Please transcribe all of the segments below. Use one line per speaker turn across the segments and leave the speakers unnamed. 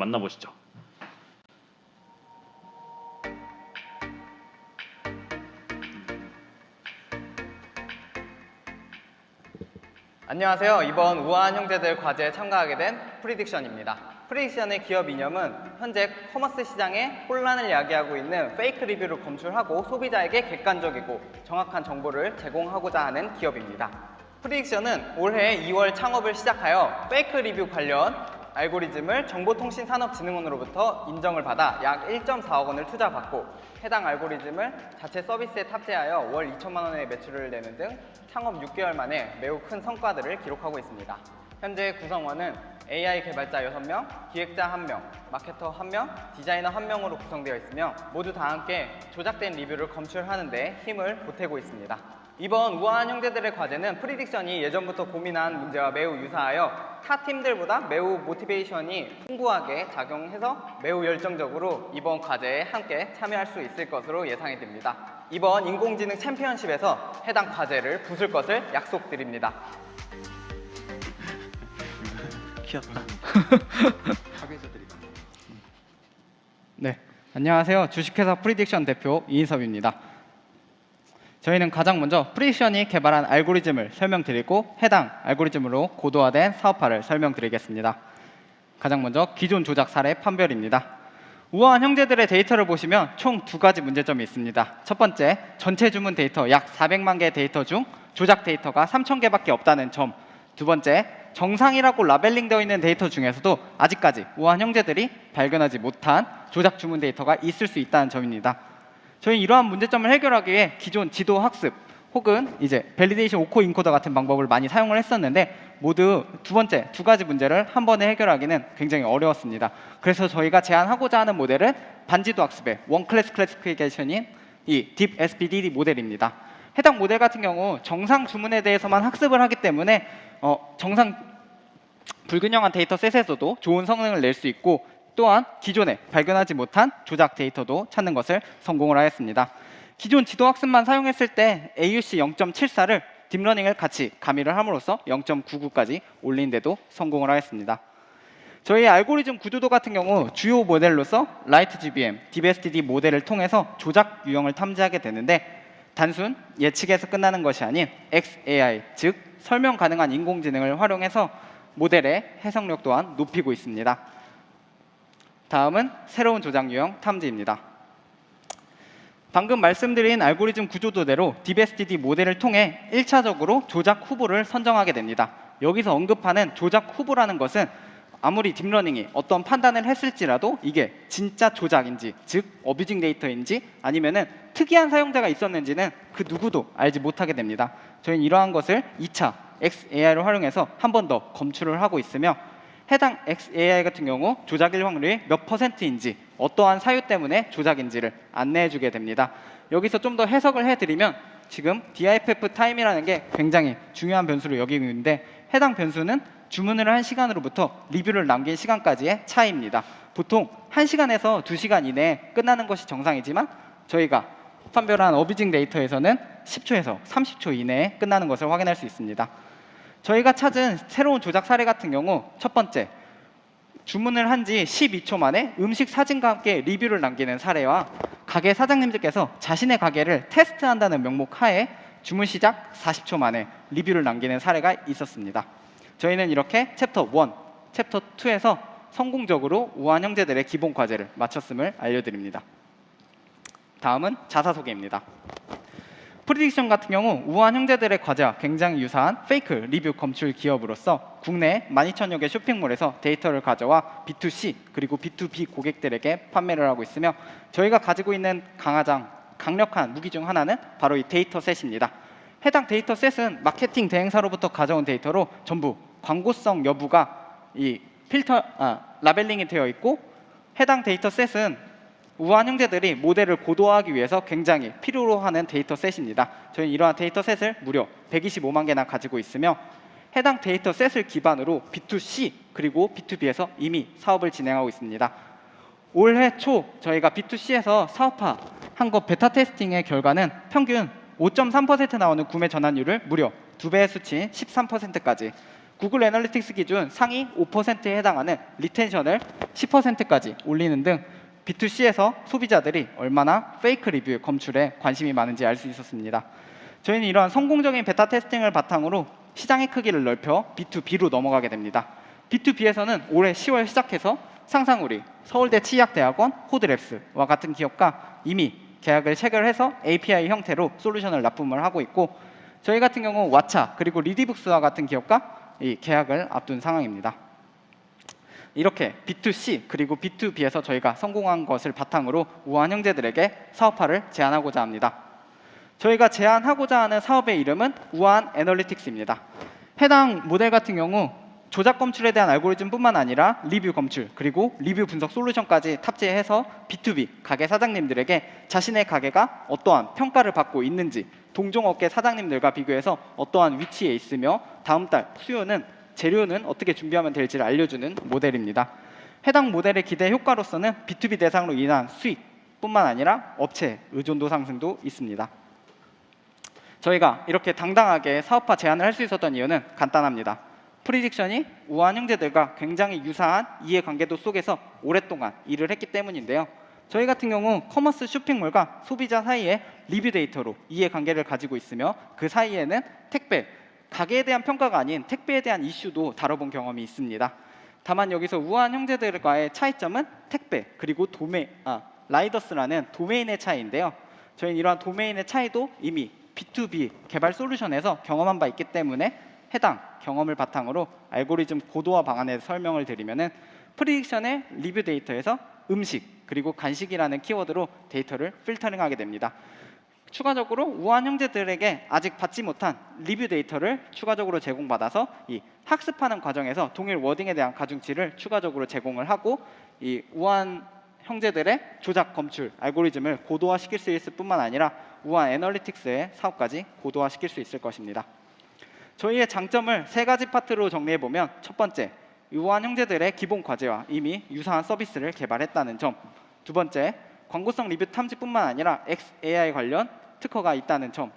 만나보시죠.
안녕하세요. 이번 우아한 형제들 과제에 참가하게 된 프리딕션입니다. 프리딕션의 기업 이념은 현재 커머스 시장에 혼란을 야기하고 있는 페이크 리뷰를 검출하고 소비자에게 객관적이고 정확한 정보를 제공하고자 하는 기업입니다. 프리딕션은 올해 2월 창업을 시작하여 페이크 리뷰 관련 알고리즘을 정보통신산업진흥원으로부터 인정을 받아 약 1.4억 원을 투자받고 해당 알고리즘을 자체 서비스에 탑재하여 월 2천만 원의 매출을 내는 등 창업 6개월 만에 매우 큰 성과들을 기록하고 있습니다. 현재 구성원은 AI 개발자 6명, 기획자 1명, 마케터 1명, 디자이너 1명으로 구성되어 있으며 모두 다 함께 조작된 리뷰를 검출하는 데 힘을 보태고 있습니다. 이번 우아한 형제들의 과제는 프리딕션이 예전부터 고민한 문제와 매우 유사하여 타 팀들보다 매우 모티베이션이 풍부하게 작용해서 매우 열정적으로 이번 과제에 함께 참여할 수 있을 것으로 예상이 됩니다. 이번 인공지능 챔피언십에서 해당 과제를 부술 것을 약속드립니다.
귀엽다.
네, 안녕하세요. 주식회사 프리딕션 대표 이인섭입니다. 저희는 가장 먼저 프리딕션이 개발한 알고리즘을 설명드리고 해당 알고리즘으로 고도화된 사업화를 설명드리겠습니다. 가장 먼저 기존 조작 사례 판별입니다. 우아한 형제들의 데이터를 보시면 총 2가지 문제점이 있습니다. 첫 번째, 전체 주문 데이터 약 400만 개의 데이터 중 조작 데이터가 3,000개밖에 없다는 점. 두 번째, 정상이라고 라벨링되어 있는 데이터 중에서도 아직까지 우아한 형제들이 발견하지 못한 조작 주문 데이터가 있을 수 있다는 점입니다. 저희 이러한 문제점을 해결하기 위해 기존 지도 학습 혹은 이제 밸리데이션 오코 인코더 같은 방법을 많이 사용을 했었는데 모두 두 번째 2가지 문제를 한 번에 해결하기는 굉장히 어려웠습니다. 그래서 저희가 제안하고자 하는 모델은 반지도 학습의 원 클래스 클래시피케이션인 이 딥 SPDD 모델입니다. 해당 모델 같은 경우 정상 주문에 대해서만 학습을 하기 때문에 정상 불균형한 데이터셋에서도 좋은 성능을 낼 수 있고 또한 기존에 발견하지 못한 조작 데이터도 찾는 것을 성공을 하였습니다. 기존 지도 학습만 사용했을 때 AUC 0.74를 딥러닝을 같이 가미를 함으로써 0.99까지 올리는데도 성공을 하였습니다. 저희 알고리즘 구조도 같은 경우 주요 모델로서 LightGBM, DeepSTD 모델을 통해서 조작 유형을 탐지하게 되는데 단순 예측에서 끝나는 것이 아닌 XAI, 즉 설명 가능한 인공지능을 활용해서 모델의 해석력 또한 높이고 있습니다. 다음은 새로운 조작 유형 탐지입니다. 방금 말씀드린 알고리즘 구조도대로 DeepSTD 모델을 통해 1차적으로 조작 후보를 선정하게 됩니다. 여기서 언급하는 조작 후보라는 것은 아무리 딥러닝이 어떤 판단을 했을지라도 이게 진짜 조작인지, 즉 어뷰징 데이터인지 아니면은 특이한 사용자가 있었는지는 그 누구도 알지 못하게 됩니다. 저희는 이러한 것을 2차 XAI를 활용해서 한 번 더 검출을 하고 있으며 해당 XAI 같은 경우 조작일 확률이 몇 %인지 어떠한 사유 때문에 조작인지를 안내해주게 됩니다. 여기서 좀 더 해석을 해드리면 지금 DIFF 타임이라는 게 굉장히 중요한 변수로 여기고 있는데 해당 변수는 주문을 한 시간으로부터 리뷰를 남긴 시간까지의 차이입니다. 보통 1시간에서 2시간 이내에 끝나는 것이 정상이지만 저희가 판별한 어뷰징 데이터에서는 10초에서 30초 이내에 끝나는 것을 확인할 수 있습니다. 저희가 찾은 새로운 조작 사례 같은 경우 첫 번째, 주문을 한 지 12초 만에 음식 사진과 함께 리뷰를 남기는 사례와 가게 사장님들께서 자신의 가게를 테스트한다는 명목 하에 주문 시작 40초 만에 리뷰를 남기는 사례가 있었습니다. 저희는 이렇게 챕터 1, 챕터 2에서 성공적으로 우아한 형제들의 기본 과제를 마쳤음을 알려드립니다. 다음은 자사 소개입니다. 프리딕션 같은 경우 우아한 형제들의 과제와 굉장히 유사한 페이크 리뷰 검출 기업으로서 국내 12,000여 개 쇼핑몰에서 데이터를 가져와 B2C 그리고 B2B 고객들에게 판매를 하고 있으며 저희가 가지고 있는 강력한 무기 중 하나는 바로 이 데이터셋입니다. 해당 데이터셋은 마케팅 대행사로부터 가져온 데이터로 전부 광고성 여부가 이 라벨링이 되어 있고 해당 데이터셋은 우아한 형제들이 모델을 고도화하기 위해서 굉장히 필요로 하는 데이터셋입니다. 저희는 이러한 데이터셋을 무려 125만 개나 가지고 있으며 해당 데이터셋을 기반으로 B2C 그리고 B2B에서 이미 사업을 진행하고 있습니다. 올해 초 저희가 B2C에서 사업화한 것 베타 테스팅의 결과는 평균 5.3% 나오는 구매 전환율을 무려 2배의 수치인 13%까지 구글 애널리틱스 기준 상위 5%에 해당하는 리텐션을 10%까지 올리는 등 B2C에서 소비자들이 얼마나 페이크 리뷰 검출에 관심이 많은지 알 수 있었습니다. 저희는 이러한 성공적인 베타 테스팅을 바탕으로 시장의 크기를 넓혀 B2B로 넘어가게 됩니다. B2B에서는 올해 10월 시작해서 상상우리, 서울대 치의학대학원, 호드랩스와 같은 기업과 이미 계약을 체결해서 API 형태로 솔루션을 납품을 하고 있고, 저희 같은 경우 왓챠 그리고 리디북스와 같은 기업과 이 계약을 앞둔 상황입니다. 이렇게 B2C 그리고 B2B에서 저희가 성공한 것을 바탕으로 우한 형제들에게 사업화를 제안하고자 합니다. 저희가 제안하고자 하는 사업의 이름은 우한 애널리틱스입니다. 해당 모델 같은 경우 조작 검출에 대한 알고리즘뿐만 아니라 리뷰 검출 그리고 리뷰 분석 솔루션까지 탑재해서 B2B 가게 사장님들에게 자신의 가게가 어떠한 평가를 받고 있는지, 동종업계 사장님들과 비교해서 어떠한 위치에 있으며 다음 달 수요는 재료는 어떻게 준비하면 될지를 알려주는 모델입니다. 해당 모델의 기대 효과로서는 B2B 대상으로 인한 수익뿐만 아니라 업체 의존도 상승도 있습니다. 저희가 이렇게 당당하게 사업화 제안을 할 수 있었던 이유는 간단합니다. 프리딕션이 우한 형제들과 굉장히 유사한 이해관계도 속에서 오랫동안 일을 했기 때문인데요. 저희 같은 경우 커머스 쇼핑몰과 소비자 사이에 리뷰 데이터로 이해관계를 가지고 있으며 그 사이에는 택배, 가게에 대한 평가가 아닌 택배에 대한 이슈도 다뤄본 경험이 있습니다. 다만 여기서 우한 형제들과의 차이점은 택배 그리고 라이더스라는 도메인의 차이인데요. 저희는 이러한 도메인의 차이도 이미 B2B 개발 솔루션에서 경험한 바 있기 때문에 해당 경험을 바탕으로 알고리즘 고도화 방안에 설명을 드리면은 프리딕션의 리뷰 데이터에서 음식 그리고 간식이라는 키워드로 데이터를 필터링하게 됩니다. 추가적으로 우한 형제들에게 아직 받지 못한 리뷰 데이터를 추가적으로 제공받아서 이 학습하는 과정에서 동일 워딩에 대한 가중치를 추가적으로 제공을 하고 이 우한 형제들의 조작 검출 알고리즘을 고도화시킬 수 있을 뿐만 아니라 우한 애널리틱스의 사업까지 고도화시킬 수 있을 것입니다. 저희의 장점을 세 가지 파트로 정리해 보면, 첫 번째, 우한 형제들의 기본 과제와 이미 유사한 서비스를 개발했다는 점. 두 번째, 광고성 리뷰 탐지뿐만 아니라 XAI 관련 특허가 있다는 점.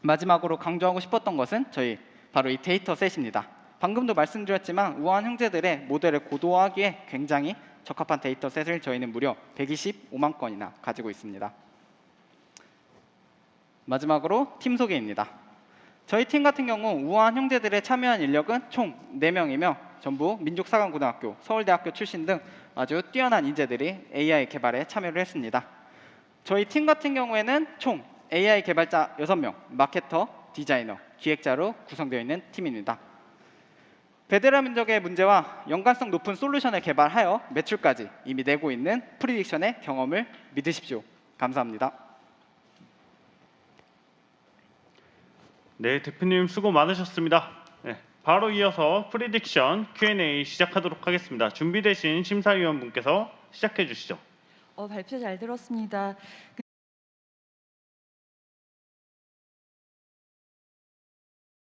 마지막으로 강조하고 싶었던 것은 저희 바로 이 데이터 셋입니다. 방금도 말씀드렸지만 우한 형제들의 모델을 고도화하기에 굉장히 적합한 데이터 셋을 저희는 무려 125만 건이나 가지고 있습니다. 마지막으로 팀 소개입니다. 저희 팀 같은 경우 우한 형제들의 참여한 인력은 총 4명이며 전부 민족사관고등학교, 서울대학교 출신 등 아주 뛰어난 인재들이 AI 개발에 참여를 했습니다. 저희 팀 같은 경우에는 총 AI 개발자 6명, 마케터, 디자이너, 기획자로 구성되어 있는 팀입니다. 베드라 민족의 문제와 연관성 높은 솔루션을 개발하여 매출까지 이미 내고 있는 프리딕션의 경험을 믿으십시오. 감사합니다.
네, 대표님 수고 많으셨습니다. 네, 바로 이어서 프리딕션 Q&A 시작하도록 하겠습니다. 준비되신 심사위원분께서 시작해 주시죠.
발표 잘 들었습니다.